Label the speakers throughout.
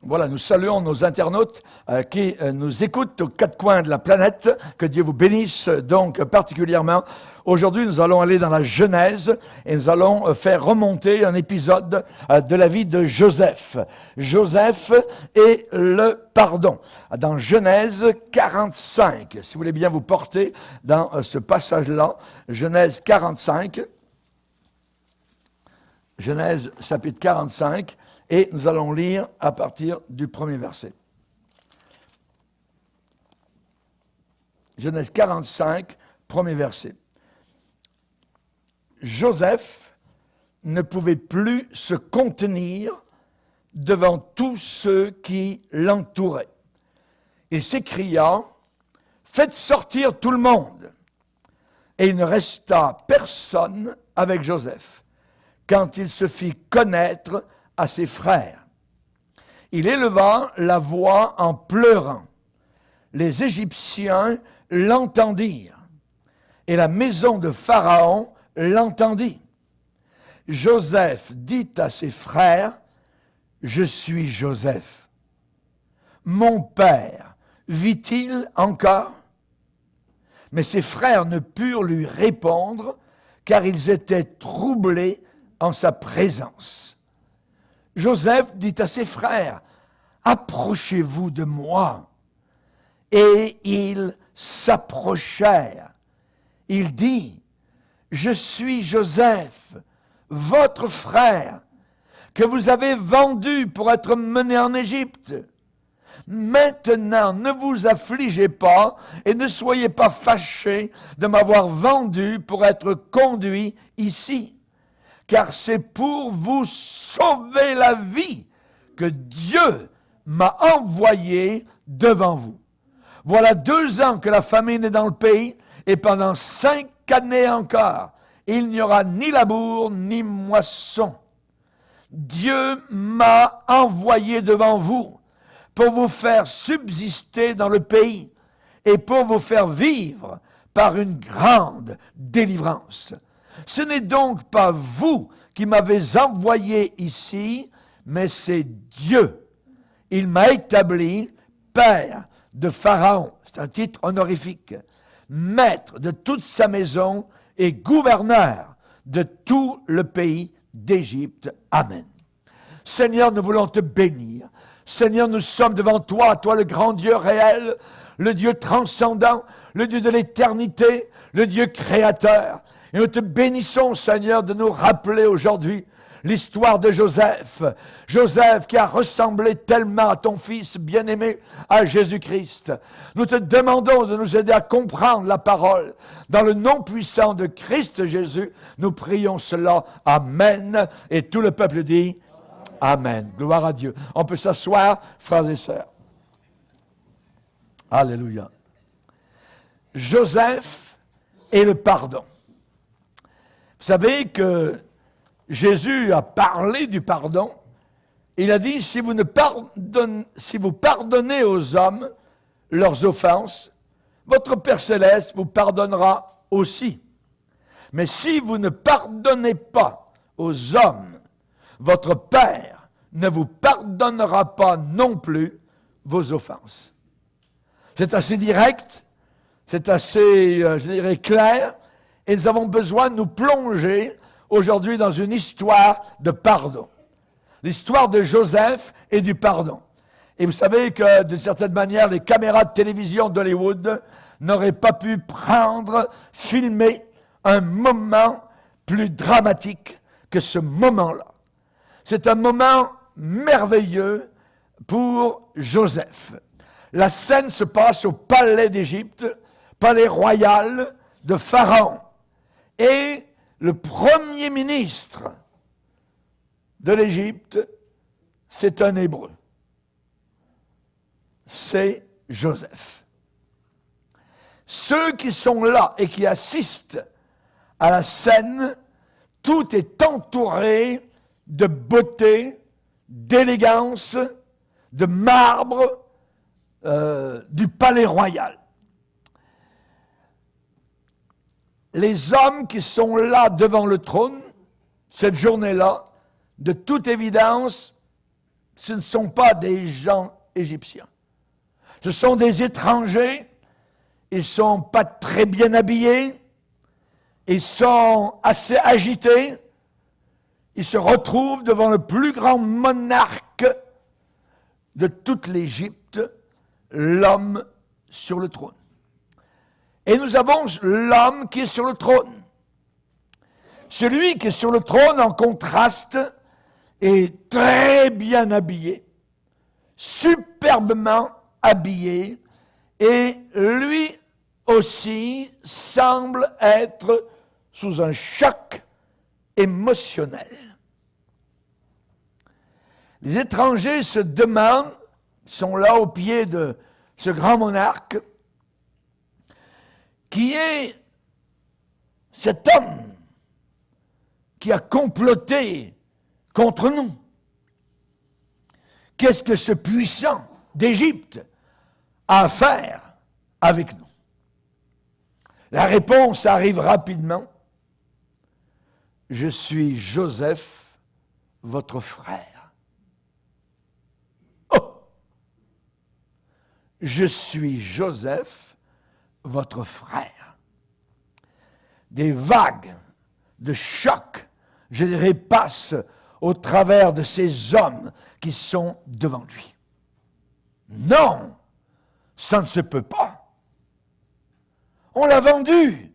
Speaker 1: Voilà, nous saluons nos internautes qui nous écoutent aux quatre coins de la planète. Que Dieu vous bénisse donc particulièrement. Aujourd'hui, nous allons aller dans la Genèse et nous allons faire remonter un épisode de la vie de Joseph. Joseph et le pardon. Dans Genèse 45, si vous voulez bien vous porter dans ce passage-là, Genèse 45, Genèse chapitre 45, et nous allons lire à partir du premier verset. Genèse 45, premier verset. Joseph ne pouvait plus se contenir devant tous ceux qui l'entouraient. Il s'écria « Faites sortir tout le monde !» Et il ne resta personne avec Joseph quand il se fit connaître à ses frères. Il éleva la voix en pleurant. Les Égyptiens l'entendirent, et la maison de Pharaon l'entendit. Joseph dit à ses frères, « Je suis Joseph. Mon père vit-il encore ?» Mais ses frères ne purent lui répondre, car ils étaient troublés en sa présence. Joseph dit à ses frères, « Approchez-vous de moi. » Et ils s'approchèrent. Il dit, « Je suis Joseph, votre frère, que vous avez vendu pour être mené en Égypte. Maintenant, ne vous affligez pas et ne soyez pas fâchés de m'avoir vendu pour être conduit ici. Car c'est pour vous sauver la vie que Dieu m'a envoyé devant vous. Voilà 2 ans que la famine est dans le pays, et pendant 5 années encore, il n'y aura ni labour ni moisson. Dieu m'a envoyé devant vous pour vous faire subsister dans le pays et pour vous faire vivre par une grande délivrance. Ce n'est donc pas vous qui m'avez envoyé ici, mais c'est Dieu. Il m'a établi père de Pharaon, c'est un titre honorifique, maître de toute sa maison et gouverneur de tout le pays d'Égypte. Amen. Seigneur, nous voulons te bénir. Seigneur, nous sommes devant toi, toi le grand Dieu réel, le Dieu transcendant, le Dieu de l'éternité, le Dieu créateur. Et nous te bénissons, Seigneur, de nous rappeler aujourd'hui l'histoire de Joseph. Joseph qui a ressemblé tellement à ton Fils bien-aimé, à Jésus-Christ. Nous te demandons de nous aider à comprendre la parole. Dans le nom puissant de Christ Jésus, nous prions cela. Amen. Et tout le peuple dit Amen. Gloire à Dieu. On peut s'asseoir, frères et sœurs. Alléluia. Joseph et le pardon. Vous savez que Jésus a parlé du pardon. Il a dit, si vous pardonnez aux hommes leurs offenses, votre Père céleste vous pardonnera aussi. Mais si vous ne pardonnez pas aux hommes, votre Père ne vous pardonnera pas non plus vos offenses. C'est assez direct, c'est assez, je dirais, clair, et nous avons besoin de nous plonger aujourd'hui dans une histoire de pardon. L'histoire de Joseph et du pardon. Et vous savez que, d'une certaine manière, les caméras de télévision d'Hollywood n'auraient pas pu filmer un moment plus dramatique que ce moment-là. C'est un moment merveilleux pour Joseph. La scène se passe au palais d'Égypte, palais royal de Pharaon. Et le premier ministre de l'Égypte, c'est un Hébreu. C'est Joseph. Ceux qui sont là et qui assistent à la scène, tout est entouré de beauté, d'élégance, de marbre du palais royal. Les hommes qui sont là devant le trône, cette journée-là, de toute évidence, ce ne sont pas des gens égyptiens. Ce sont des étrangers. Ils ne sont pas très bien habillés. Ils sont assez agités. Ils se retrouvent devant le plus grand monarque de toute l'Égypte, l'homme sur le trône. Et nous avons l'homme qui est sur le trône. Celui qui est sur le trône, en contraste, est très bien habillé, superbement habillé, et lui aussi semble être sous un choc émotionnel. Les étrangers se demandent, sont là au pied de ce grand monarque, qui est cet homme qui a comploté contre nous. Qu'est-ce que ce puissant d'Égypte a à faire avec nous? La réponse arrive rapidement. Je suis Joseph, votre frère. Oh! Je suis Joseph, votre frère. Des vagues de choc, je dirais, passent au travers de ces hommes qui sont devant lui. Non, ça ne se peut pas. On l'a vendu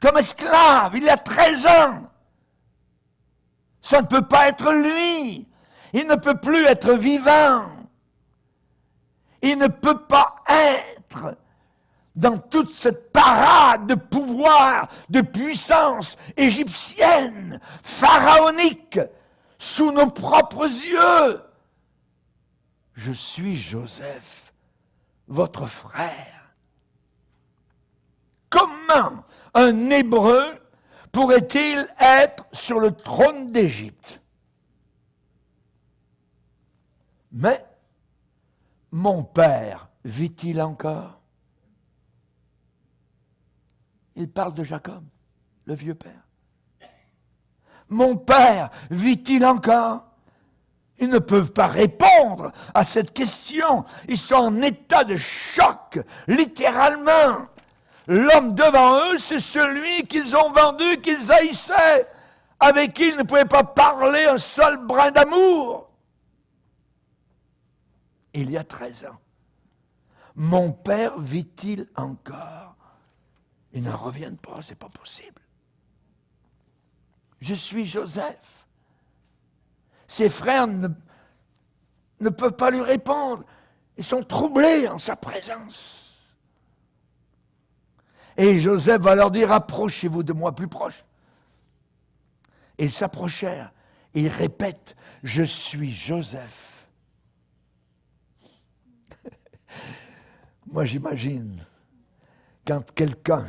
Speaker 1: comme esclave, il y a 13 ans. Ça ne peut pas être lui. Il ne peut plus être vivant. Il ne peut pas être dans toute cette parade de pouvoir, de puissance égyptienne, pharaonique, sous nos propres yeux. Je suis Joseph, votre frère. Comment un Hébreu pourrait-il être sur le trône d'Égypte? Mais mon père vit-il encore? Il parle de Jacob, le vieux père. Mon père vit-il encore? Ils ne peuvent pas répondre à cette question. Ils sont en état de choc, littéralement. L'homme devant eux, c'est celui qu'ils ont vendu, qu'ils haïssaient, avec qui ils ne pouvaient pas parler un seul brin d'amour. Il y a 13 ans. Mon père vit-il encore? Ils n'en reviennent pas, c'est pas possible. Je suis Joseph. Ses frères ne peuvent pas lui répondre. Ils sont troublés en sa présence. Et Joseph va leur dire, approchez-vous de moi plus proche. Et ils s'approchèrent. Et ils répètent, je suis Joseph. Moi j'imagine, quand quelqu'un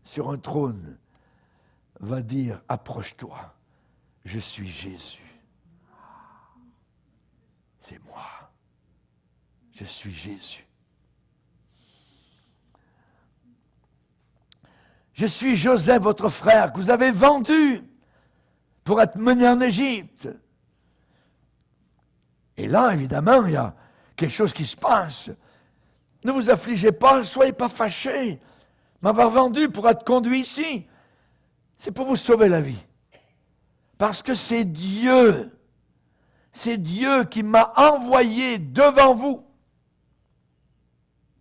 Speaker 1: sur un trône va dire, approche-toi, je suis Jésus. C'est moi. Je suis Jésus. Je suis Joseph, votre frère, que vous avez vendu pour être mené en Égypte. Et là, évidemment, il y a quelque chose qui se passe. Ne vous affligez pas, ne soyez pas fâchés. M'avoir vendu pour être conduit ici, c'est pour vous sauver la vie. Parce que c'est Dieu qui m'a envoyé devant vous,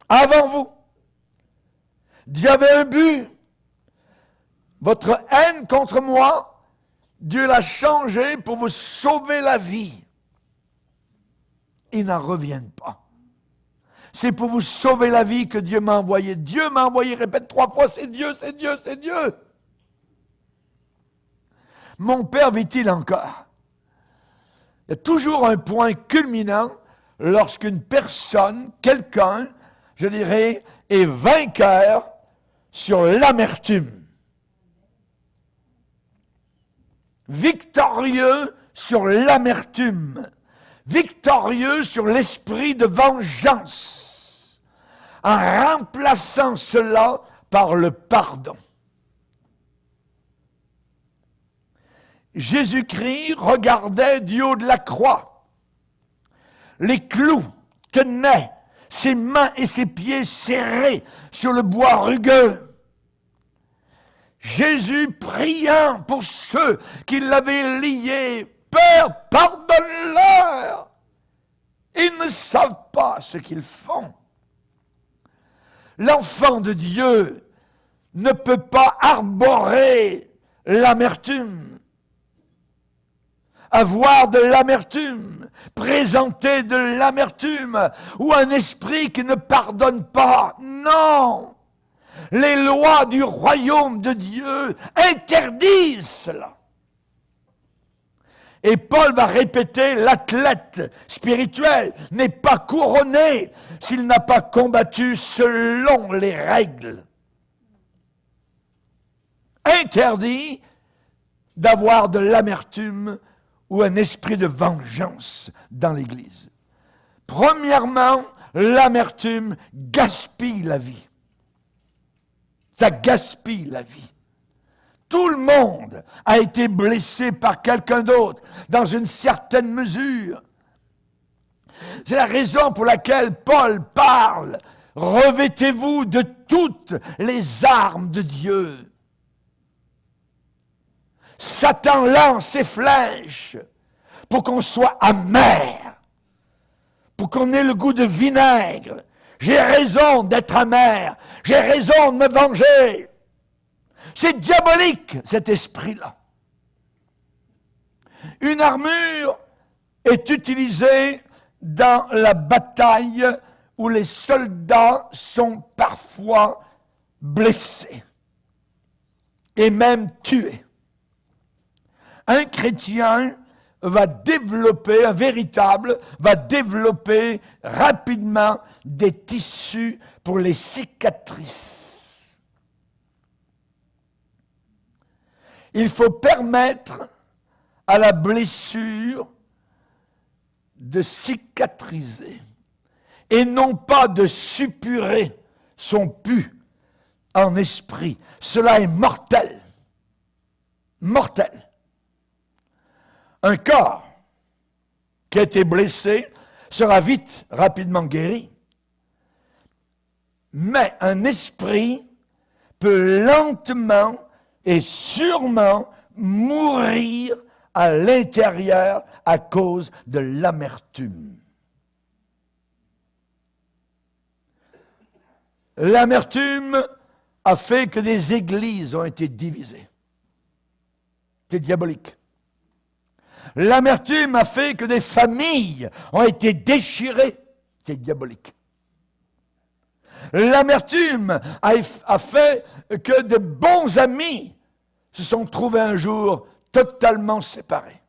Speaker 1: avant vous. Dieu avait un but. Votre haine contre moi, Dieu l'a changée pour vous sauver la vie. Ils n'en reviennent pas. C'est pour vous sauver la vie que Dieu m'a envoyé. Dieu m'a envoyé, répète 3 fois, c'est Dieu, c'est Dieu, c'est Dieu. Mon père vit-il encore? Il y a toujours un point culminant lorsqu'une personne, quelqu'un, je dirais, est vainqueur sur l'amertume. Victorieux sur l'amertume. Victorieux sur l'esprit de vengeance. En remplaçant cela par le pardon. Jésus-Christ regardait du haut de la croix les clous tenaient ses mains et ses pieds serrés sur le bois rugueux. Jésus priant pour ceux qui l'avaient lié, « Père, pardonne-leur, ils ne savent pas ce qu'ils font. » L'enfant de Dieu ne peut pas arborer l'amertume, avoir de l'amertume, présenter de l'amertume ou un esprit qui ne pardonne pas. Non! Les lois du royaume de Dieu interdisent cela. Et Paul va répéter, l'athlète spirituel n'est pas couronné s'il n'a pas combattu selon les règles. Interdit d'avoir de l'amertume ou un esprit de vengeance dans l'Église. Premièrement, l'amertume gaspille la vie. Ça gaspille la vie. Tout le monde a été blessé par quelqu'un d'autre, dans une certaine mesure. C'est la raison pour laquelle Paul parle « Revêtez-vous de toutes les armes de Dieu ». Satan lance ses flèches pour qu'on soit amer, pour qu'on ait le goût de vinaigre. J'ai raison d'être amer, j'ai raison de me venger. C'est diabolique, cet esprit-là. Une armure est utilisée dans la bataille où les soldats sont parfois blessés et même tués. Un chrétien va développer rapidement des tissus pour les cicatrices. Il faut permettre à la blessure de cicatriser et non pas de suppurer son pu en esprit. Cela est mortel. Mortel. Un corps qui a été blessé sera rapidement guéri. Mais un esprit peut lentement et sûrement mourir à l'intérieur à cause de l'amertume. L'amertume a fait que des églises ont été divisées. C'est diabolique. L'amertume a fait que des familles ont été déchirées. C'est diabolique. L'amertume a fait que de bons amis se sont trouvés un jour totalement séparés.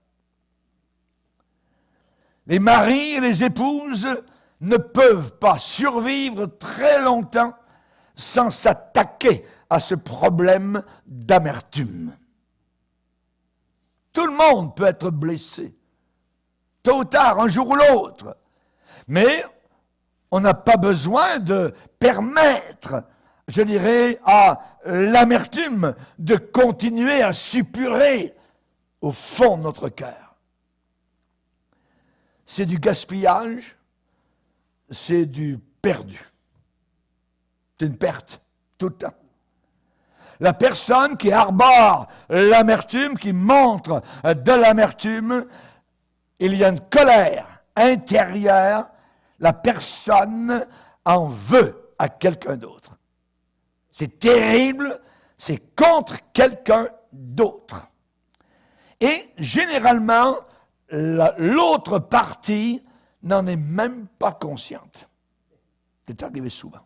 Speaker 1: Les maris et les épouses ne peuvent pas survivre très longtemps sans s'attaquer à ce problème d'amertume. Tout le monde peut être blessé, tôt ou tard, un jour ou l'autre. Mais on n'a pas besoin de permettre, je dirais, à l'amertume de continuer à suppurer au fond de notre cœur. C'est du gaspillage, c'est du perdu. C'est une perte, tout le temps. La personne qui arbore l'amertume, qui montre de l'amertume, il y a une colère intérieure, la personne en veut à quelqu'un d'autre. C'est terrible, c'est contre quelqu'un d'autre. Et généralement, l'autre partie n'en est même pas consciente. C'est arrivé souvent.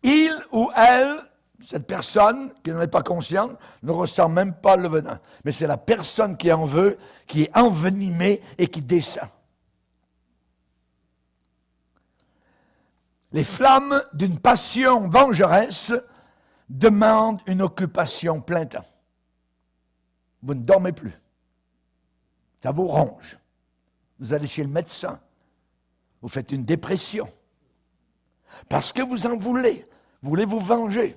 Speaker 1: Il ou elle, cette personne qui n'en est pas consciente, ne ressent même pas le venin. Mais c'est la personne qui en veut, qui est envenimée et qui descend. Les flammes d'une passion vengeresse demandent une occupation plein temps. Vous ne dormez plus. Ça vous ronge. Vous allez chez le médecin. Vous faites une dépression. Parce que vous en voulez. Vous voulez vous venger.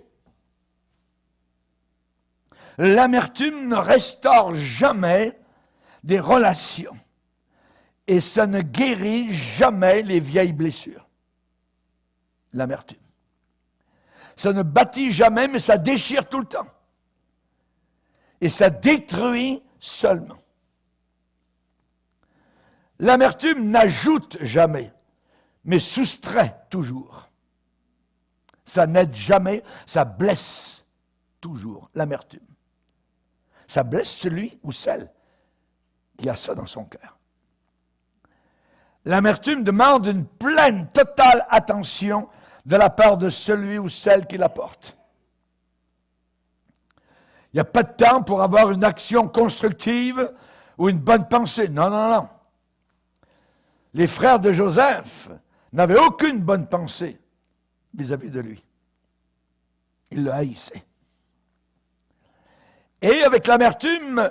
Speaker 1: L'amertume ne restaure jamais des relations. et ça ne guérit jamais les vieilles blessures. L'amertume. Ça ne bâtit jamais, mais ça déchire tout le temps. Et ça détruit seulement. L'amertume n'ajoute jamais, mais soustrait toujours. Ça n'aide jamais, ça blesse toujours, l'amertume. Ça blesse celui ou celle qui a ça dans son cœur. L'amertume demande une pleine, totale attention de la part de celui ou celle qui la porte. Il n'y a pas de temps pour avoir une action constructive ou une bonne pensée. Non, non, non. Les frères de Joseph n'avaient aucune bonne pensée vis-à-vis de lui. Ils le haïssaient. Et avec l'amertume,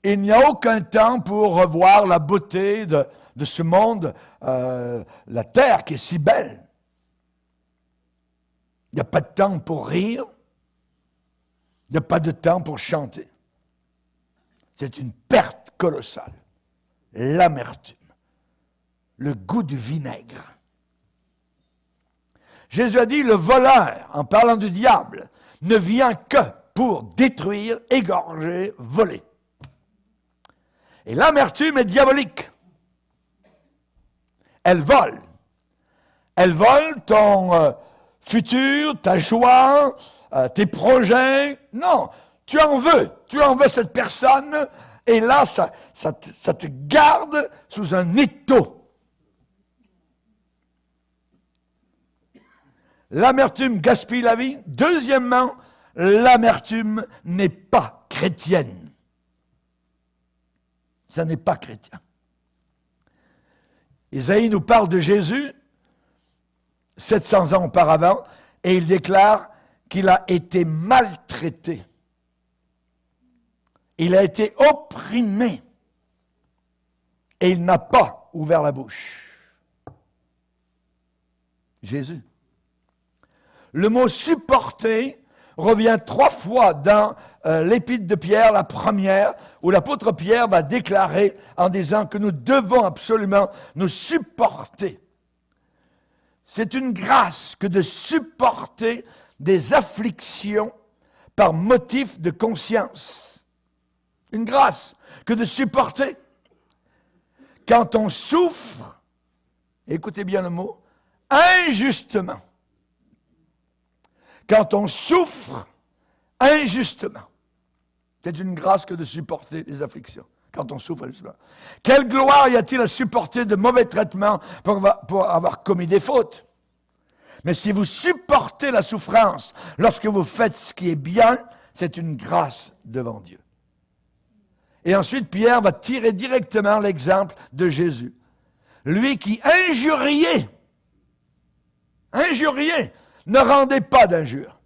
Speaker 1: il n'y a aucun temps pour revoir la beauté de ce monde, la terre qui est si belle. Il n'y a pas de temps pour rire. Il n'y a pas de temps pour chanter. C'est une perte colossale. L'amertume. Le goût du vinaigre. Jésus a dit, le voleur, en parlant du diable, ne vient que pour détruire, égorger, voler. Et l'amertume est diabolique. Elle vole. Elle vole ton futur, ta joie, tes projets. Non, tu en veux cette personne, et là, ça te garde sous un étau. L'amertume gaspille la vie. Deuxièmement, l'amertume n'est pas chrétienne. Ça n'est pas chrétien. Isaïe nous parle de Jésus 700 ans auparavant, et il déclare qu'il a été maltraité. Il a été opprimé, et il n'a pas ouvert la bouche. Jésus. Le mot « supporter » revient 3 fois dans l'épître de Pierre, la première, où l'apôtre Pierre va déclarer en disant que nous devons absolument nous supporter. C'est une grâce que de supporter des afflictions par motif de conscience. Une grâce que de supporter. Quand on souffre, écoutez bien le mot, injustement. Quand on souffre injustement, c'est une grâce que de supporter les afflictions. Quand on souffre injustement. Quelle gloire y a-t-il à supporter de mauvais traitements pour avoir commis des fautes? Mais si vous supportez la souffrance lorsque vous faites ce qui est bien, c'est une grâce devant Dieu. Et ensuite, Pierre va tirer directement l'exemple de Jésus. Lui qui injuriait, ne rendez pas d'injure.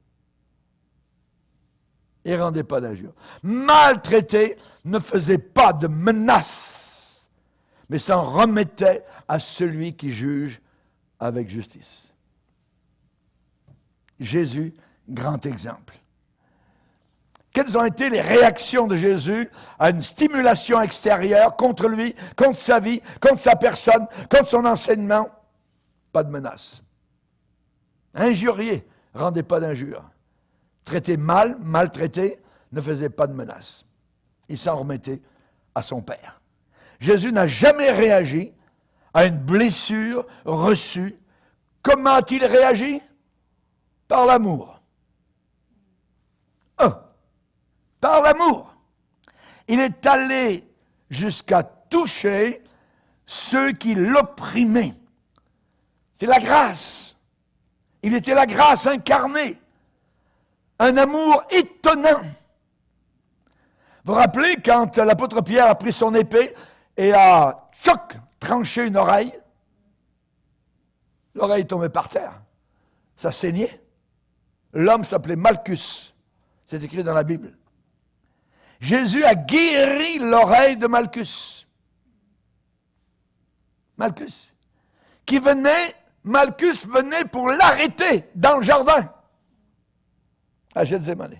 Speaker 1: Il ne rendait pas d'injure. Maltraité, ne faisait pas de menaces, mais s'en remettait à celui qui juge avec justice. Jésus, grand exemple. Quelles ont été les réactions de Jésus à une stimulation extérieure contre lui, contre sa vie, contre sa personne, contre son enseignement? Pas de menaces. Injurié, rendait pas d'injure. Traité mal, maltraité, ne faisait pas de menaces. Il s'en remettait à son Père. Jésus n'a jamais réagi à une blessure reçue. Comment a-t-il réagi? Par l'amour. Par l'amour. Il est allé jusqu'à toucher ceux qui l'opprimaient. C'est la grâce. Il était la grâce incarnée. Un amour étonnant. Vous vous rappelez quand l'apôtre Pierre a pris son épée et a tranché une oreille? L'oreille tombait par terre. Ça saignait. L'homme s'appelait Malchus. C'est écrit dans la Bible. Jésus a guéri l'oreille de Malchus. Malchus venait pour l'arrêter dans le jardin à Gethsémani.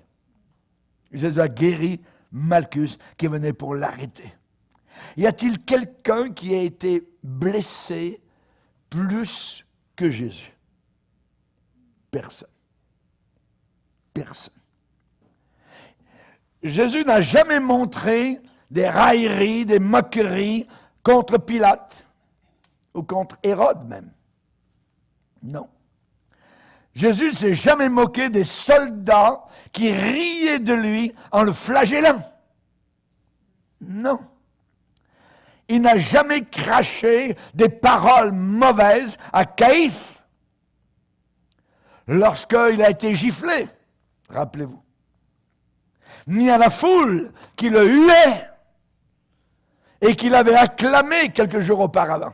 Speaker 1: Jésus a guéri Malchus qui venait pour l'arrêter. Y a-t-il quelqu'un qui a été blessé plus que Jésus? Personne. Personne. Jésus n'a jamais montré des railleries, des moqueries contre Pilate ou contre Hérode même. Non. Jésus ne s'est jamais moqué des soldats qui riaient de lui en le flagellant. Non. Il n'a jamais craché des paroles mauvaises à Caïphe lorsqu'il a été giflé, rappelez-vous. Ni à la foule qui le huait et qui l'avait acclamé quelques jours auparavant.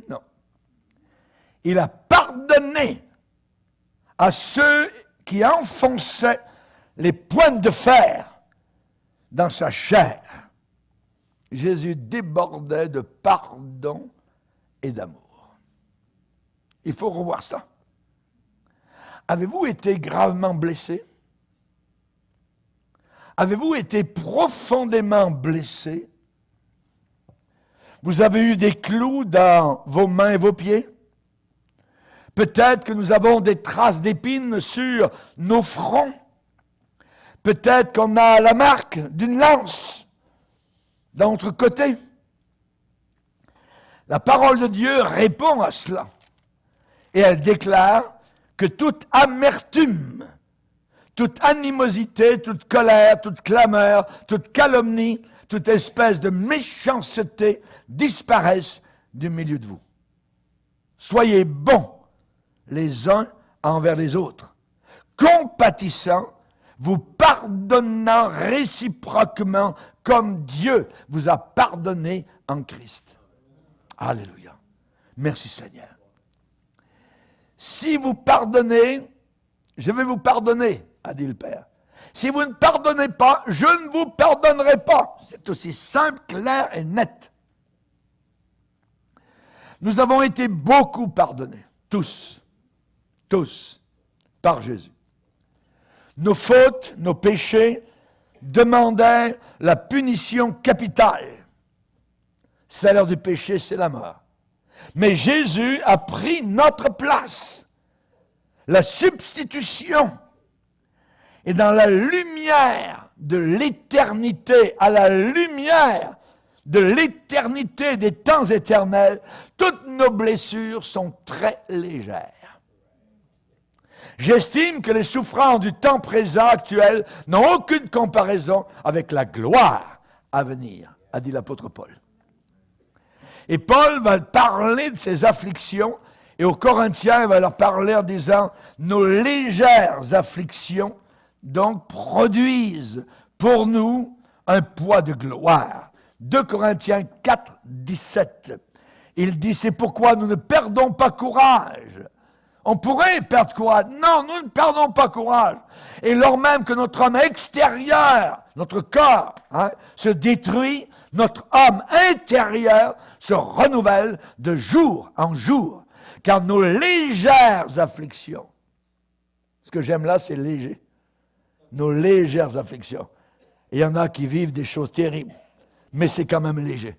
Speaker 1: Non. Il a pardonné à ceux qui enfonçaient les pointes de fer dans sa chair. Jésus débordait de pardon et d'amour. Il faut revoir ça. Avez-vous été gravement blessé? Avez-vous été profondément blessé? Vous avez eu des clous dans vos mains et vos pieds? Peut-être que nous avons des traces d'épines sur nos fronts. Peut-être qu'on a la marque d'une lance dans notre côté. La parole de Dieu répond à cela. Et elle déclare que toute amertume, toute animosité, toute colère, toute clameur, toute calomnie, toute espèce de méchanceté disparaissent du milieu de vous. Soyez bons les uns envers les autres, compatissants, vous pardonnant réciproquement comme Dieu vous a pardonné en Christ. Alléluia. Merci Seigneur. Si vous pardonnez, je vais vous pardonner, a dit le Père. Si vous ne pardonnez pas, je ne vous pardonnerai pas. C'est aussi simple, clair et net. Nous avons été beaucoup pardonnés, tous, par Jésus. Nos fautes, nos péchés demandaient la punition capitale. Le salaire du péché, c'est la mort. Mais Jésus a pris notre place. La substitution. Et dans la lumière de l'éternité, à la lumière de l'éternité des temps éternels, toutes nos blessures sont très légères. J'estime que les souffrances du temps présent actuel n'ont aucune comparaison avec la gloire à venir, a dit l'apôtre Paul. Et Paul va parler de ses afflictions, et aux Corinthiens, il va leur parler en disant « Nos légères afflictions, donc, produisent pour nous un poids de gloire. » 2 Corinthiens 4, 17. Il dit « C'est pourquoi nous ne perdons pas courage. » On pourrait perdre courage. Non, nous ne perdons pas courage. Et lors même que notre homme extérieur, notre corps, se détruit, notre homme intérieur se renouvelle de jour en jour. Car nos légères afflictions, ce que j'aime là, c'est léger. Nos légères afflictions. Et il y en a qui vivent des choses terribles, mais c'est quand même léger.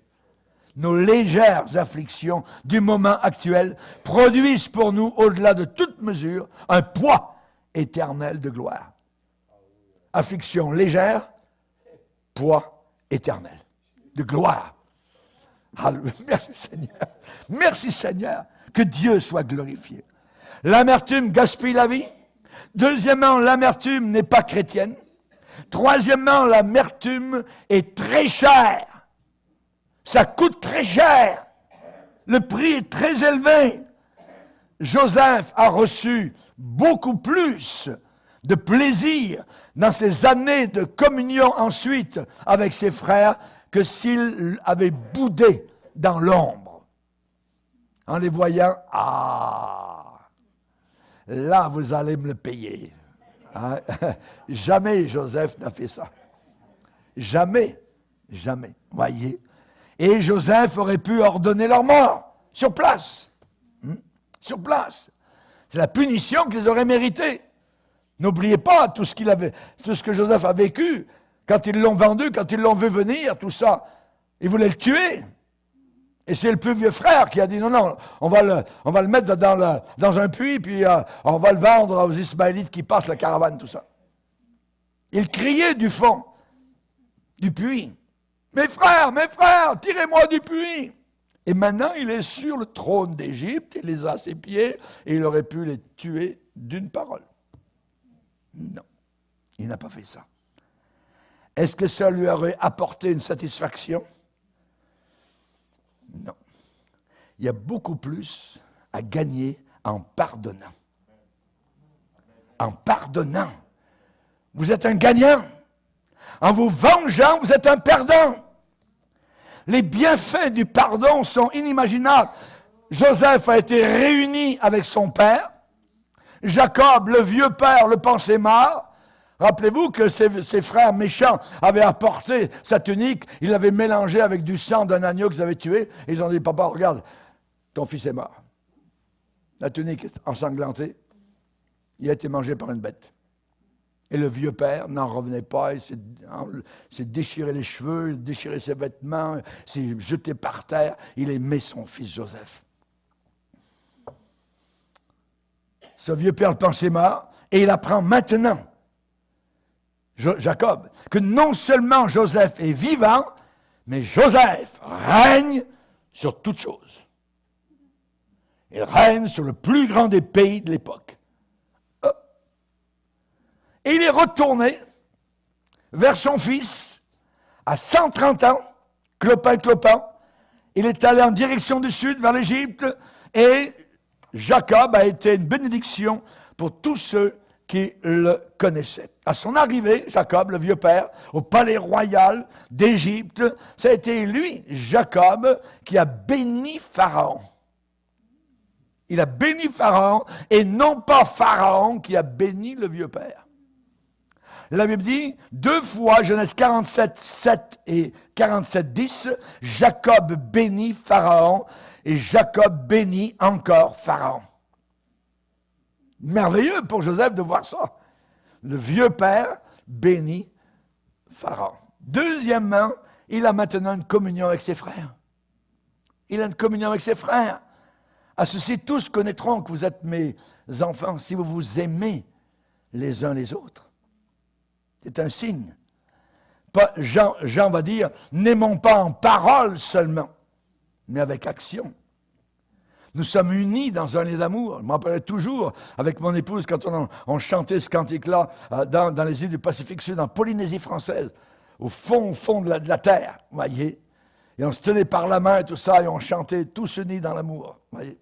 Speaker 1: Nos légères afflictions du moment actuel produisent pour nous, au-delà de toute mesure, un poids éternel de gloire. Affliction légère, poids éternel de gloire. Alléluia. Merci Seigneur. Merci Seigneur. Que Dieu soit glorifié. L'amertume gaspille la vie. Deuxièmement, l'amertume n'est pas chrétienne. Troisièmement, l'amertume est très chère. Ça coûte très cher. Le prix est très élevé. Joseph a reçu beaucoup plus de plaisir dans ses années de communion ensuite avec ses frères que s'il avait boudé dans l'ombre. En les voyant, là vous allez me le payer. Hein? Jamais Joseph n'a fait ça. Jamais. Voyez. Et Joseph aurait pu ordonner leur mort, sur place. Sur place. C'est la punition qu'ils auraient méritée. N'oubliez pas tout ce que Joseph a vécu, quand ils l'ont vendu, quand ils l'ont vu venir, tout ça. Il voulait le tuer. Et c'est le plus vieux frère qui a dit, non, on va le mettre dans un puits, puis on va le vendre aux Ismaélites qui passent la caravane, tout ça. Il criait du fond du puits. Mes frères, tirez-moi du puits. Et maintenant, il est sur le trône d'Égypte, il les a à ses pieds, et il aurait pu les tuer d'une parole. Non, il n'a pas fait ça. Est-ce que ça lui aurait apporté une satisfaction? Non. Il y a beaucoup plus à gagner en pardonnant. En pardonnant. Vous êtes un gagnant. En vous vengeant, vous êtes un perdant. Les bienfaits du pardon sont inimaginables. Joseph a été réuni avec son père. Jacob, le vieux père, le pensait mort. Rappelez-vous que ses frères méchants avaient apporté sa tunique, ils l'avaient mélangée avec du sang d'un agneau qu'ils avaient tué, et ils ont dit, papa, regarde, ton fils est mort. La tunique est ensanglantée, il a été mangé par une bête. Et le vieux père n'en revenait pas, il s'est déchiré les cheveux, il déchiré ses vêtements, s'est jeté par terre, il aimait son fils Joseph. Ce vieux père le pensait mort, et il apprend maintenant, Jacob, que non seulement Joseph est vivant, mais Joseph règne sur toutes choses. Il règne sur le plus grand des pays de l'époque. Et il est retourné vers son fils à 130 ans, clopin. Il est allé en direction du sud, vers l'Égypte, et Jacob a été une bénédiction pour tous ceux qui le connaissaient. À son arrivée, Jacob, le vieux père, au palais royal d'Égypte, ça a été lui, Jacob, qui a béni Pharaon. Il a béni Pharaon, et non pas Pharaon qui a béni le vieux père. La Bible dit, 2 fois, Genèse 47, 7 et 47, 10, Jacob bénit Pharaon, et Jacob bénit encore Pharaon. Merveilleux pour Joseph de voir ça. Le vieux père bénit Pharaon. Deuxièmement, il a maintenant une communion avec ses frères. Il a une communion avec ses frères. À ceci, tous connaîtront que vous êtes mes enfants si vous vous aimez les uns les autres. C'est un signe. Jean va dire, n'aimons pas en parole seulement, mais avec action. Nous sommes unis dans un lien d'amour. Je me rappellerai toujours, avec mon épouse, quand on chantait ce cantique-là dans les îles du Pacifique Sud, en Polynésie française, au fond de la terre, vous voyez. Et on se tenait par la main et tout ça, et on chantait tous unis dans l'amour, vous voyez.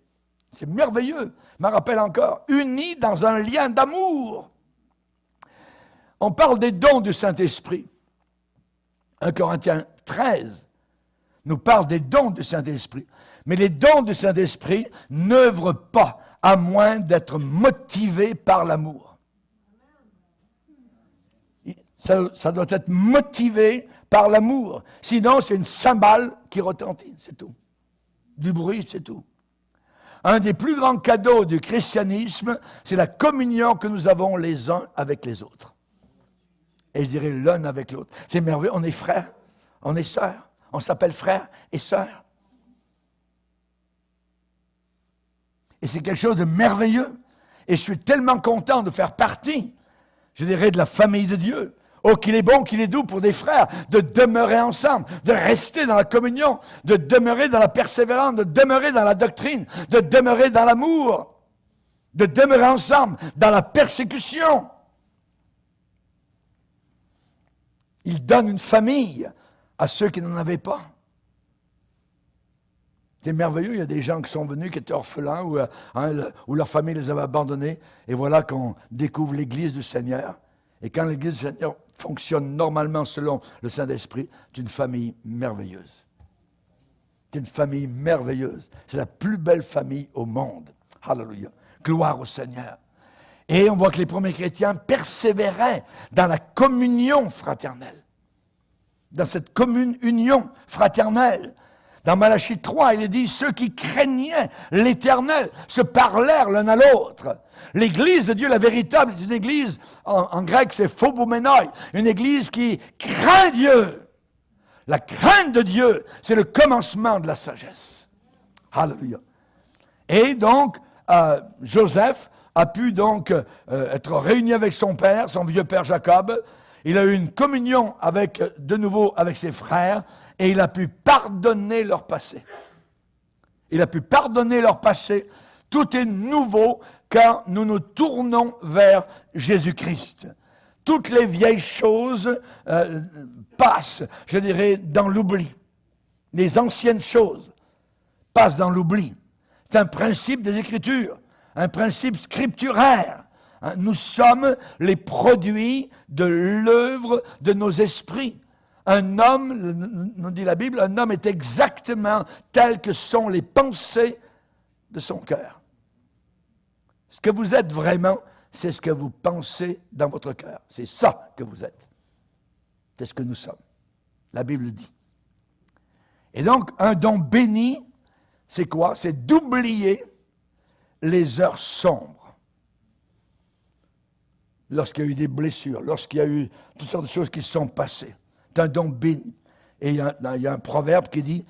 Speaker 1: C'est merveilleux. Je me rappelle encore, unis dans un lien d'amour. On parle des dons du Saint-Esprit. 1 Corinthiens 13 nous parle des dons du Saint-Esprit. Mais les dons du Saint-Esprit n'œuvrent pas à moins d'être motivés par l'amour. Ça doit être motivé par l'amour. Sinon, c'est une cymbale qui retentit, c'est tout. Du bruit, c'est tout. Un des plus grands cadeaux du christianisme, c'est la communion que nous avons les uns avec les autres. Et je dirais l'un avec l'autre. C'est merveilleux, on est frères, on est sœurs, on s'appelle frères et sœurs. Et c'est quelque chose de merveilleux. Et je suis tellement content de faire partie, je dirais, de la famille de Dieu. Oh, qu'il est bon, qu'il est doux pour des frères de demeurer ensemble, de rester dans la communion, de demeurer dans la persévérance, de demeurer dans la doctrine, de demeurer dans l'amour, de demeurer ensemble dans la persécution. Il donne une famille à ceux qui n'en avaient pas. C'est merveilleux, il y a des gens qui sont venus, qui étaient orphelins, ou leur famille les avait abandonnés, et voilà qu'on découvre l'Église du Seigneur. Et quand l'Église du Seigneur fonctionne normalement selon le Saint-Esprit, c'est une famille merveilleuse. C'est une famille merveilleuse. C'est la plus belle famille au monde. Alléluia. Gloire au Seigneur. Et on voit que les premiers chrétiens persévéraient dans la communion fraternelle. Dans cette commune union fraternelle. Dans Malachie 3, il est dit, ceux qui craignaient l'Éternel se parlèrent l'un à l'autre. L'église de Dieu, la véritable, est une église, en grec c'est phoboumenoi, une église qui craint Dieu. La crainte de Dieu, c'est le commencement de la sagesse. Alléluia. Et donc, Joseph a pu donc être réuni avec son père, son vieux père Jacob. Il a eu une communion de nouveau avec ses frères et il a pu pardonner leur passé. Il a pu pardonner leur passé. Tout est nouveau quand nous nous tournons vers Jésus-Christ. Toutes les vieilles choses passent, je dirais, dans l'oubli. Les anciennes choses passent dans l'oubli. C'est un principe des Écritures, un principe scripturaire. Nous sommes les produits de l'œuvre de nos esprits. Un homme, nous dit la Bible, un homme est exactement tel que sont les pensées de son cœur. Ce que vous êtes vraiment, c'est ce que vous pensez dans votre cœur. C'est ça que vous êtes. C'est ce que nous sommes. La Bible dit. Et donc, un don béni, c'est quoi? C'est d'oublier les heures sombres. Lorsqu'il y a eu des blessures, lorsqu'il y a eu toutes sortes de choses qui se sont passées. C'est un don béni. Et il y a un proverbe qui dit,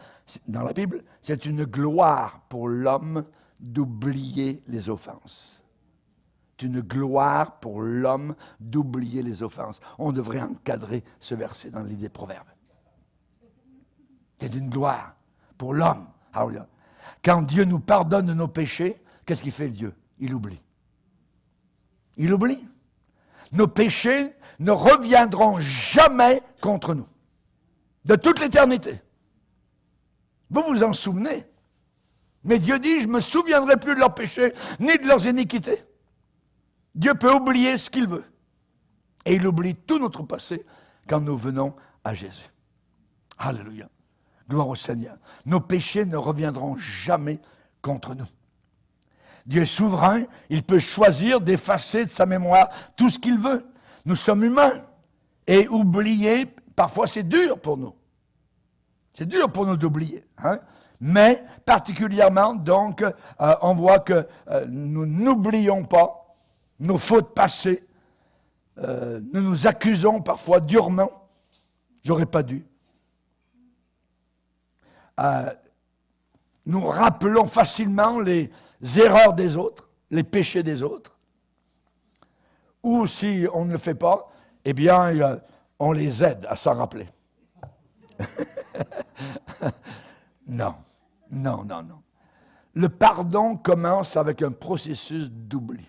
Speaker 1: dans la Bible, c'est une gloire pour l'homme d'oublier les offenses. C'est une gloire pour l'homme d'oublier les offenses. On devrait encadrer ce verset dans le livre des Proverbes. C'est une gloire pour l'homme. Quand Dieu nous pardonne de nos péchés, qu'est-ce qu'il fait Dieu? Il oublie. Il oublie. Nos péchés ne reviendront jamais contre nous. De toute l'éternité. Vous vous en souvenez. Mais Dieu dit, je ne me souviendrai plus de leurs péchés, ni de leurs iniquités. Dieu peut oublier ce qu'il veut. Et il oublie tout notre passé quand nous venons à Jésus. Alléluia. Gloire au Seigneur. Nos péchés ne reviendront jamais contre nous. Dieu est souverain, il peut choisir d'effacer de sa mémoire tout ce qu'il veut. Nous sommes humains. Et oublier, parfois c'est dur pour nous. C'est dur pour nous d'oublier. Mais particulièrement, donc, on voit que nous n'oublions pas nos fautes passées. Nous nous accusons parfois durement. J'aurais pas dû. Nous rappelons facilement les erreurs des autres, les péchés des autres. Ou si on ne le fait pas, eh bien, on les aide à s'en rappeler. Non. Le pardon commence avec un processus d'oubli.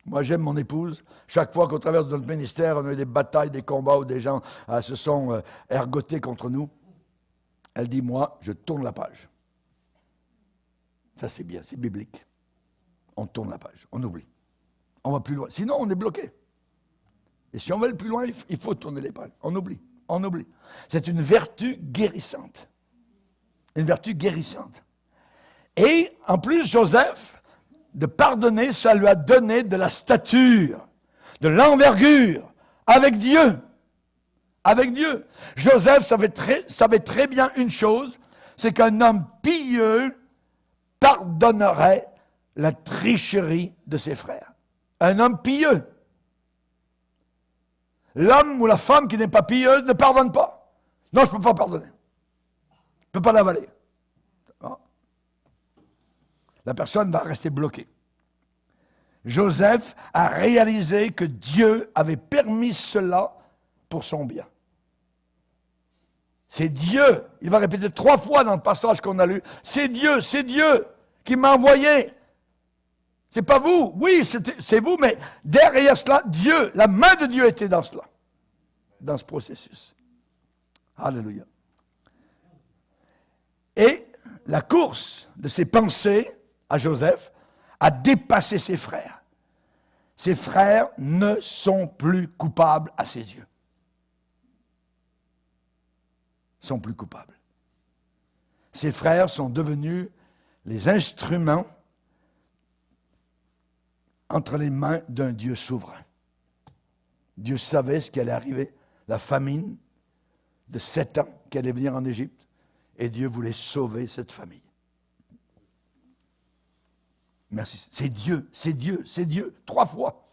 Speaker 1: Moi, j'aime mon épouse. Chaque fois qu'on traverse notre ministère, on a eu des batailles, des combats où des gens se sont ergotés contre nous. Elle dit, moi, je tourne la page. Ça, c'est bien, c'est biblique. On tourne la page, on oublie. On va plus loin. Sinon, on est bloqué. Et si on va aller plus loin, il faut tourner les pages. On oublie. C'est une vertu guérissante. Une vertu guérissante. Et, en plus, Joseph, de pardonner, ça lui a donné de la stature, de l'envergure, avec Dieu. Avec Dieu. Joseph savait très bien une chose, c'est qu'un homme pieux pardonnerait la tricherie de ses frères. Un homme pieux. L'homme ou la femme qui n'est pas pieuse ne pardonne pas. Non, je ne peux pas pardonner. Je ne peux pas l'avaler. La personne va rester bloquée. Joseph a réalisé que Dieu avait permis cela pour son bien. C'est Dieu, il va répéter 3 fois dans le passage qu'on a lu, c'est Dieu qui m'a envoyé. C'est pas vous, oui, c'est vous, mais derrière cela, Dieu, la main de Dieu était dans cela, dans ce processus. Alléluia. Et la course de ses pensées à Joseph a dépassé ses frères. Ses frères ne sont plus coupables à ses yeux. Sont plus coupables. Ses frères sont devenus les instruments entre les mains d'un Dieu souverain. Dieu savait ce qui allait arriver, la famine de 7 ans qui allait venir en Égypte, et Dieu voulait sauver cette famille. Merci. C'est Dieu, 3 fois.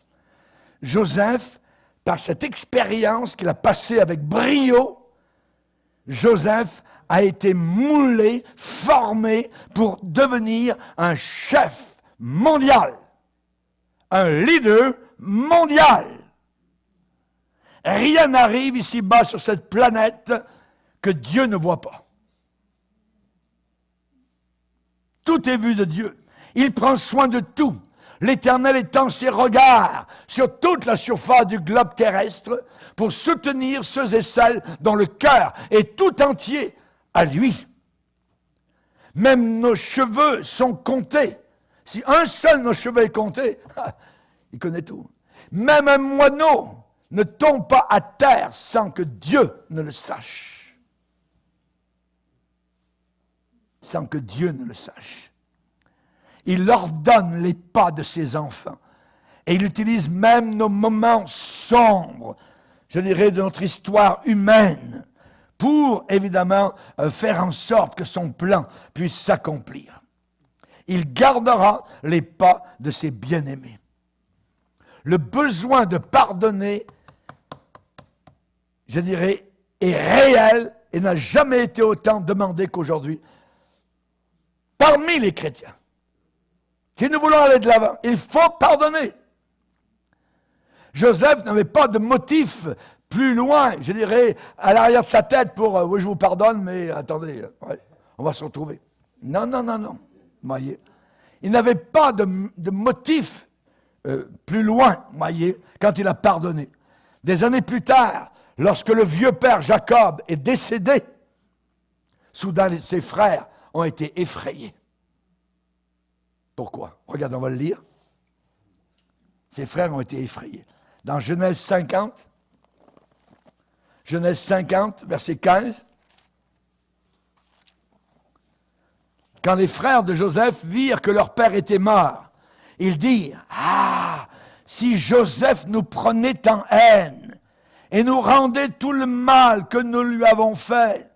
Speaker 1: Joseph, par cette expérience qu'il a passée avec brio, Joseph a été moulé, formé pour devenir un chef mondial, un leader mondial. Rien n'arrive ici-bas sur cette planète que Dieu ne voit pas. Tout est vu de Dieu. Il prend soin de tout. L'Éternel étend ses regards sur toute la surface du globe terrestre pour soutenir ceux et celles dont le cœur est tout entier à lui. Même nos cheveux sont comptés. Si un seul de nos cheveux est compté, il connaît tout. Même un moineau ne tombe pas à terre sans que Dieu ne le sache. Sans que Dieu ne le sache. Il ordonne les pas de ses enfants. Et il utilise même nos moments sombres, je dirais, de notre histoire humaine, pour, évidemment, faire en sorte que son plan puisse s'accomplir. Il gardera les pas de ses bien-aimés. Le besoin de pardonner, je dirais, est réel et n'a jamais été autant demandé qu'aujourd'hui parmi les chrétiens. Si nous voulons aller de l'avant, il faut pardonner. Joseph n'avait pas de motif plus loin, je dirais, à l'arrière de sa tête pour « oui, je vous pardonne, mais attendez, ouais, on va se retrouver ». Non. Voyez. Il n'avait pas de motif plus loin, voyez, quand il a pardonné. Des années plus tard, lorsque le vieux père Jacob est décédé, soudain ses frères ont été effrayés. Pourquoi? Regarde, on va le lire. Ses frères ont été effrayés. Dans Genèse 50, verset 15, quand les frères de Joseph virent que leur père était mort, ils dirent, « Ah, si Joseph nous prenait en haine et nous rendait tout le mal que nous lui avons fait. »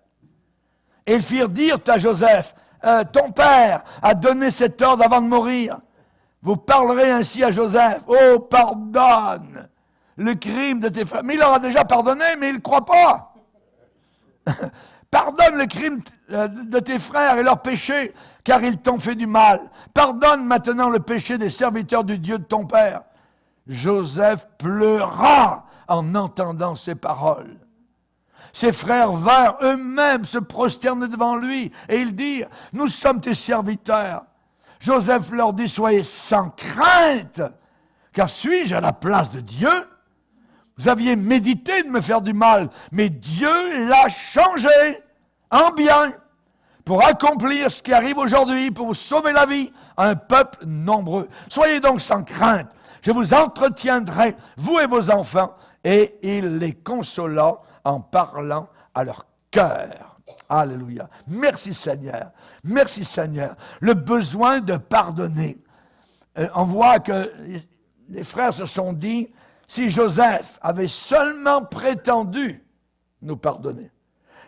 Speaker 1: Et ils firent dire à Joseph, ton père a donné cet ordre avant de mourir. Vous parlerez ainsi à Joseph. Oh, pardonne le crime de tes frères. Mais il leur a déjà pardonné, mais il ne croit pas. Pardonne le crime de tes frères et leurs péchés, car ils t'ont fait du mal. Pardonne maintenant le péché des serviteurs du Dieu de ton père. Joseph pleura en entendant ces paroles. Ses frères vinrent eux-mêmes se prosterner devant lui et ils dirent, « Nous sommes tes serviteurs. » Joseph leur dit, « Soyez sans crainte, car suis-je à la place de Dieu? Vous aviez médité de me faire du mal, mais Dieu l'a changé en bien pour accomplir ce qui arrive aujourd'hui, pour vous sauver la vie à un peuple nombreux. Soyez donc sans crainte, je vous entretiendrai, vous et vos enfants. » Et il les consola en parlant à leur cœur. Alléluia. Merci Seigneur. Merci Seigneur. Le besoin de pardonner. On voit que les frères se sont dit, si Joseph avait seulement prétendu nous pardonner,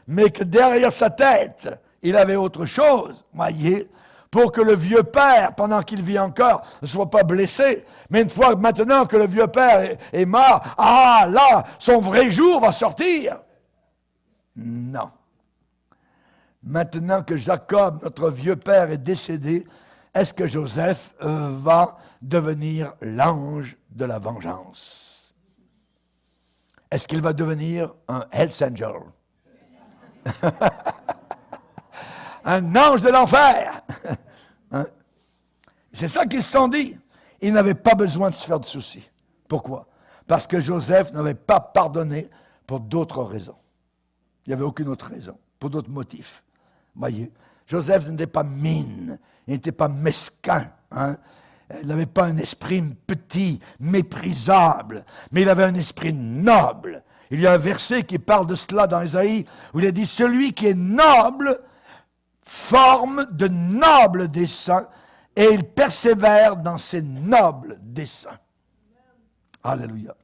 Speaker 1: mais que derrière sa tête, il avait autre chose, voyez, pour que le vieux père, pendant qu'il vit encore, ne soit pas blessé. Mais une fois maintenant que le vieux père est mort, ah là, son vrai jour va sortir. Non. Maintenant que Jacob, notre vieux père, est décédé, est-ce que Joseph va devenir l'ange de la vengeance? Est-ce qu'il va devenir un Hells Angel? Un ange de l'enfer. Hein? C'est ça qu'ils se sont dit. Ils n'avaient pas besoin de se faire de soucis. Pourquoi? Parce que Joseph n'avait pas pardonné pour d'autres raisons. Il n'y avait aucune autre raison, pour d'autres motifs. Voyez, Joseph n'était pas mine, il n'était pas mesquin. Hein? Il n'avait pas un esprit petit, méprisable, mais il avait un esprit noble. Il y a un verset qui parle de cela dans Ésaïe, où il a dit « Celui qui est noble forme de nobles desseins et il persévère dans ses nobles desseins. » Alléluia.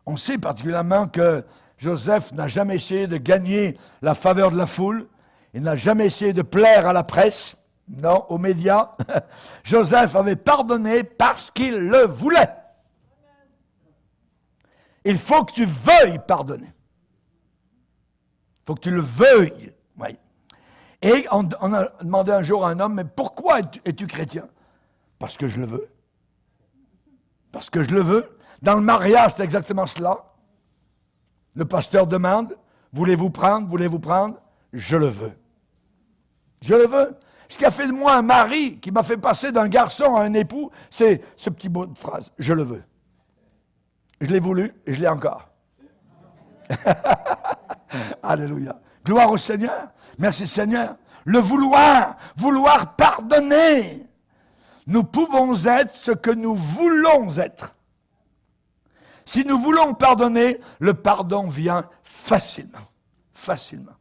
Speaker 1: On sait particulièrement que Joseph n'a jamais essayé de gagner la faveur de la foule. Il n'a jamais essayé de plaire à la presse, non, aux médias. Joseph avait pardonné parce qu'il le voulait. Il faut que tu veuilles pardonner. faut que tu le veuilles. Oui. Et on a demandé un jour à un homme, mais pourquoi es-tu chrétien? Parce que je le veux. Parce que je le veux. Dans le mariage, c'est exactement cela. Le pasteur demande, voulez-vous prendre? Voulez-vous prendre? Je le veux. Je le veux. Ce qui a fait de moi un mari, qui m'a fait passer d'un garçon à un époux, c'est ce petit bout de phrase. Je le veux. Je l'ai voulu et je l'ai encore. Alléluia. Gloire au Seigneur. Merci Seigneur. Le vouloir pardonner. Nous pouvons être ce que nous voulons être. Si nous voulons pardonner, le pardon vient facilement. Facilement.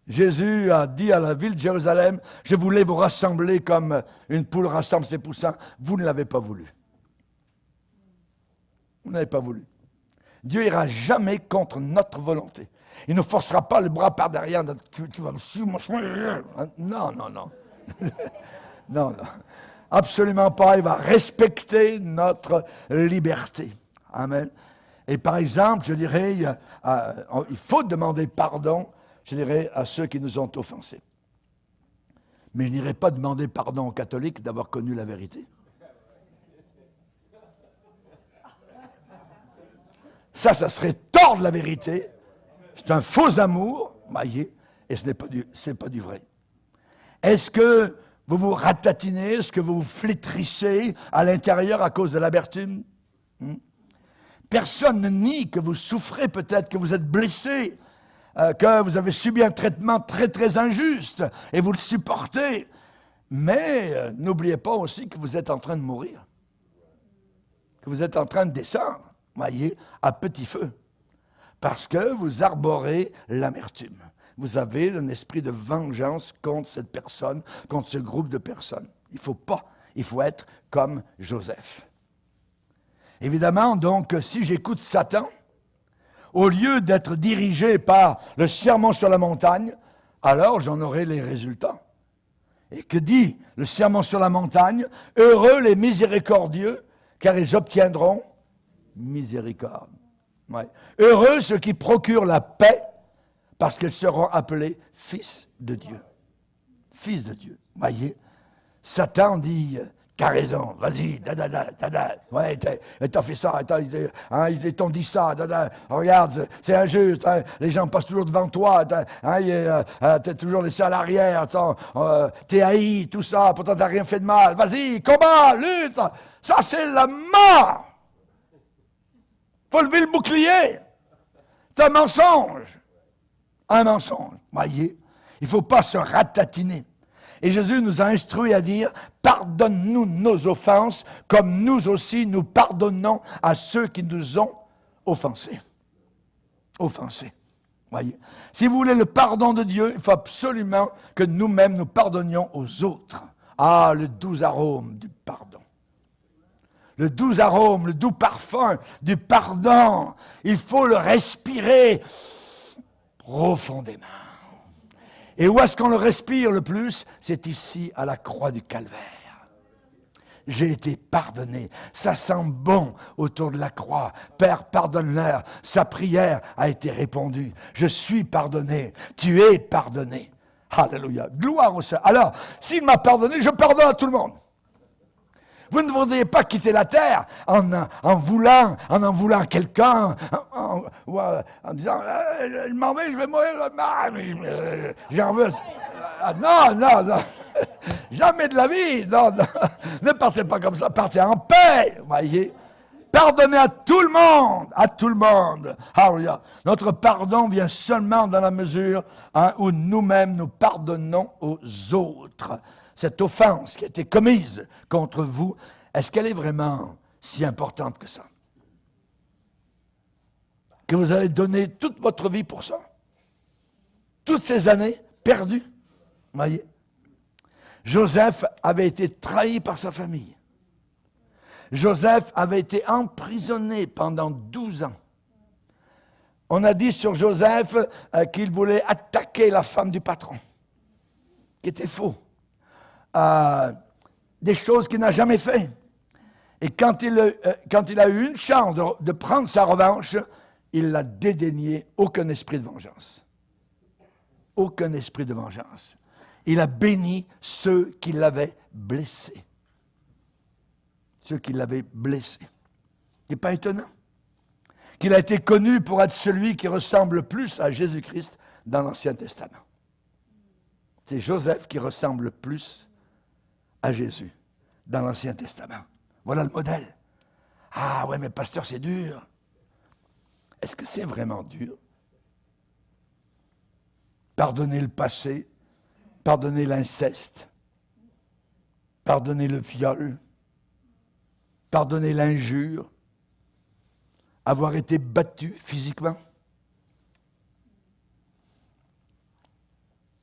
Speaker 1: Jésus a dit à la ville de Jérusalem, je voulais vous rassembler comme une poule rassemble ses poussins. Vous ne l'avez pas voulu. Vous n'avez pas voulu. Dieu ira jamais contre notre volonté. Il ne forcera pas le bras par derrière. Tu vas me suivre, non, non, non. Non, non. Absolument pas. Il va respecter notre liberté. Amen. Et par exemple, je dirais, il faut demander pardon, je dirais, à ceux qui nous ont offensés. Mais je n'irai pas demander pardon aux catholiques d'avoir connu la vérité. Ça serait tordre la vérité. C'est un faux amour, voyez, et ce n'est pas du vrai. Est-ce que vous vous ratatinez? Est-ce que vous vous flétrissez à l'intérieur à cause de l'amertume? Personne ne nie que vous souffrez peut-être, que vous êtes blessé, que vous avez subi un traitement très, très injuste, et vous le supportez. Mais n'oubliez pas aussi que vous êtes en train de mourir, que vous êtes en train de descendre, voyez, à petit feu, parce que vous arborez l'amertume. Vous avez un esprit de vengeance contre cette personne, contre ce groupe de personnes. Il ne faut pas, il faut être comme Joseph. Évidemment, donc, si j'écoute Satan, au lieu d'être dirigé par le sermon sur la montagne, alors j'en aurai les résultats. Et que dit le sermon sur la montagne? Heureux les miséricordieux, car ils obtiendront miséricorde. Ouais. Heureux ceux qui procurent la paix, parce qu'ils seront appelés fils de Dieu. Fils de Dieu. Voyez, Satan dit, t'as raison, vas-y, ouais, t'as fait ça, ils t'ont dit ça, regarde, c'est injuste, les gens passent toujours devant toi, t'es toujours laissé à l'arrière, t'es haï, tout ça, pourtant t'as rien fait de mal, vas-y, combat, lutte, ça c'est la mort. Faut lever le bouclier, c'est un mensonge. Un mensonge, voyez. Il ne faut pas se ratatiner. Et Jésus nous a instruits à dire, pardonne-nous nos offenses, comme nous aussi nous pardonnons à ceux qui nous ont offensés. Offensés, voyez. Si vous voulez le pardon de Dieu, il faut absolument que nous-mêmes nous pardonnions aux autres. Ah, le doux arôme du pardon. Le doux arôme, le doux parfum du pardon. Il faut le respirer profondément. Et où est-ce qu'on le respire le plus? C'est ici, à la croix du Calvaire. J'ai été pardonné. Ça sent bon autour de la croix. Père, pardonne-leur. Sa prière a été répondue. Je suis pardonné. Tu es pardonné. Alléluia. Gloire au Seigneur. Alors, s'il m'a pardonné, je pardonne à tout le monde. Vous ne voudriez pas quitter la terre en voulant quelqu'un, en disant « Il m'en va, je vais mourir, j'en veux. » Non, jamais de la vie, non, ne partez pas comme ça, partez en paix, voyez. Pardonnez à tout le monde, Alléluia. Notre pardon vient seulement dans la mesure où nous-mêmes nous pardonnons aux autres. Cette offense qui a été commise contre vous, est-ce qu'elle est vraiment si importante que ça? Que vous allez donner toute votre vie pour ça? Toutes ces années perdues? Voyez? Joseph avait été trahi par sa famille. Joseph avait été emprisonné pendant 12 ans. On a dit sur Joseph qu'il voulait attaquer la femme du patron, qui était faux. Des choses qu'il n'a jamais fait. Et quand il a eu une chance de prendre sa revanche, il l'a dédaigné, aucun esprit de vengeance. aucun esprit de vengeance. Il a béni ceux qui l'avaient blessé. Ceux qui l'avaient blessé. Ce n'est pas étonnant qu'il a été connu pour être celui qui ressemble le plus à Jésus-Christ dans l'Ancien Testament. C'est Joseph qui ressemble le plus à Jésus dans l'Ancien Testament. Voilà le modèle. Ah ouais, mais pasteur, c'est dur. Est-ce que c'est vraiment dur? Pardonner le passé, pardonner l'inceste, pardonner le viol, pardonner l'injure, avoir été battu physiquement.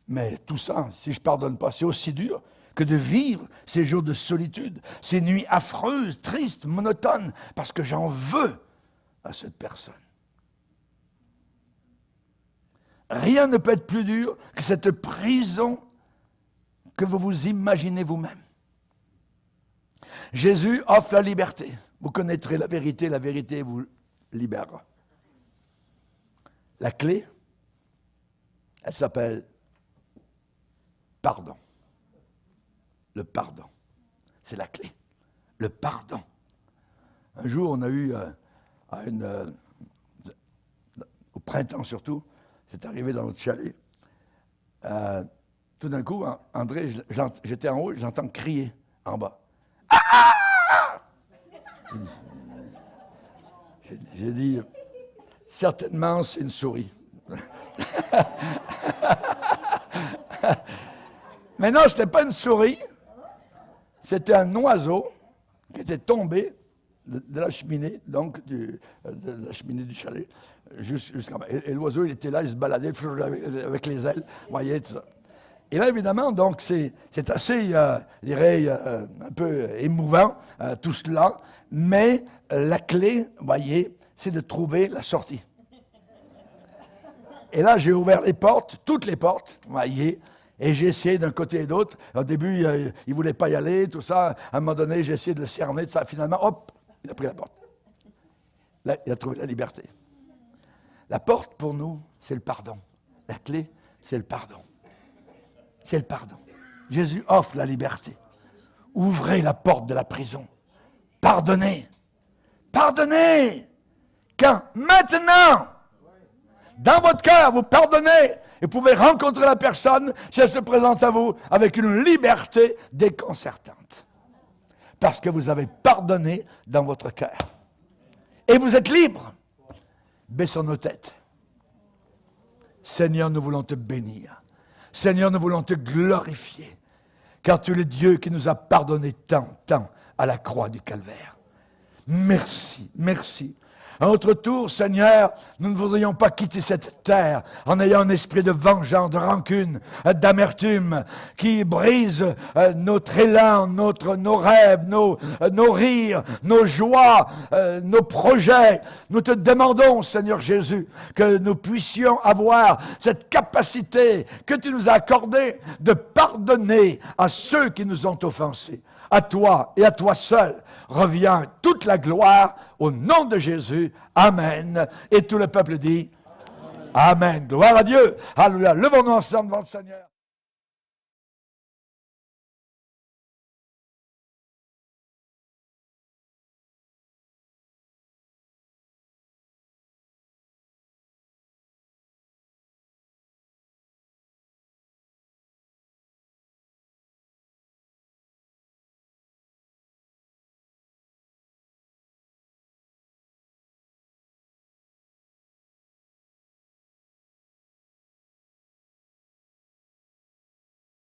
Speaker 1: Mais tout ça, si je ne pardonne pas, c'est aussi dur que de vivre ces jours de solitude, ces nuits affreuses, tristes, monotones, parce que j'en veux à cette personne. Rien ne peut être plus dur que cette prison que vous vous imaginez vous-même. Jésus offre la liberté. Vous connaîtrez la vérité vous libérera. La clé, elle s'appelle pardon. Le pardon, c'est la clé. Le pardon. Un jour, on a eu au printemps surtout, c'est arrivé dans notre chalet. Tout d'un coup, André, j'étais en haut, j'entends crier en bas. Ah! J'ai dit, certainement, c'est une souris. Mais non, ce n'était pas une souris. C'était un oiseau qui était tombé de la cheminée, donc de la cheminée du chalet, jusqu'en bas. Et l'oiseau, il était là, il se baladait avec les ailes, vous voyez, tout ça. Et là, évidemment, donc, c'est assez, je dirais, un peu émouvant, tout cela, mais la clé, vous voyez, c'est de trouver la sortie. Et là, j'ai ouvert les portes, toutes les portes, vous voyez, et j'ai essayé d'un côté et d'autre. Au début, il ne voulait pas y aller, tout ça. À un moment donné, j'ai essayé de le cerner, tout ça. Finalement, hop, il a pris la porte. Là, il a trouvé la liberté. La porte, pour nous, c'est le pardon. La clé, c'est le pardon. C'est le pardon. Jésus offre la liberté. Ouvrez la porte de la prison. Pardonnez. Pardonnez. Quand? Maintenant. Dans votre cœur, vous pardonnez. Et vous pouvez rencontrer la personne si elle se présente à vous avec une liberté déconcertante. Parce que vous avez pardonné dans votre cœur. Et vous êtes libre. Baissons nos têtes. Seigneur, nous voulons te bénir. Seigneur, nous voulons te glorifier. Car tu es le Dieu qui nous a pardonné tant à la croix du Calvaire. Merci, merci. À notre tour, Seigneur, nous ne voudrions pas quitter cette terre en ayant un esprit de vengeance, de rancune, d'amertume qui brise notre élan, nos rêves, nos rires, nos joies, nos projets. Nous te demandons, Seigneur Jésus, que nous puissions avoir cette capacité que tu nous as accordée de pardonner à ceux qui nous ont offensés. À toi et à toi seul revient toute la gloire au nom de Jésus. Amen. Et tout le peuple dit Amen. Gloire à Dieu. Alléluia. Levons-nous ensemble devant le Seigneur.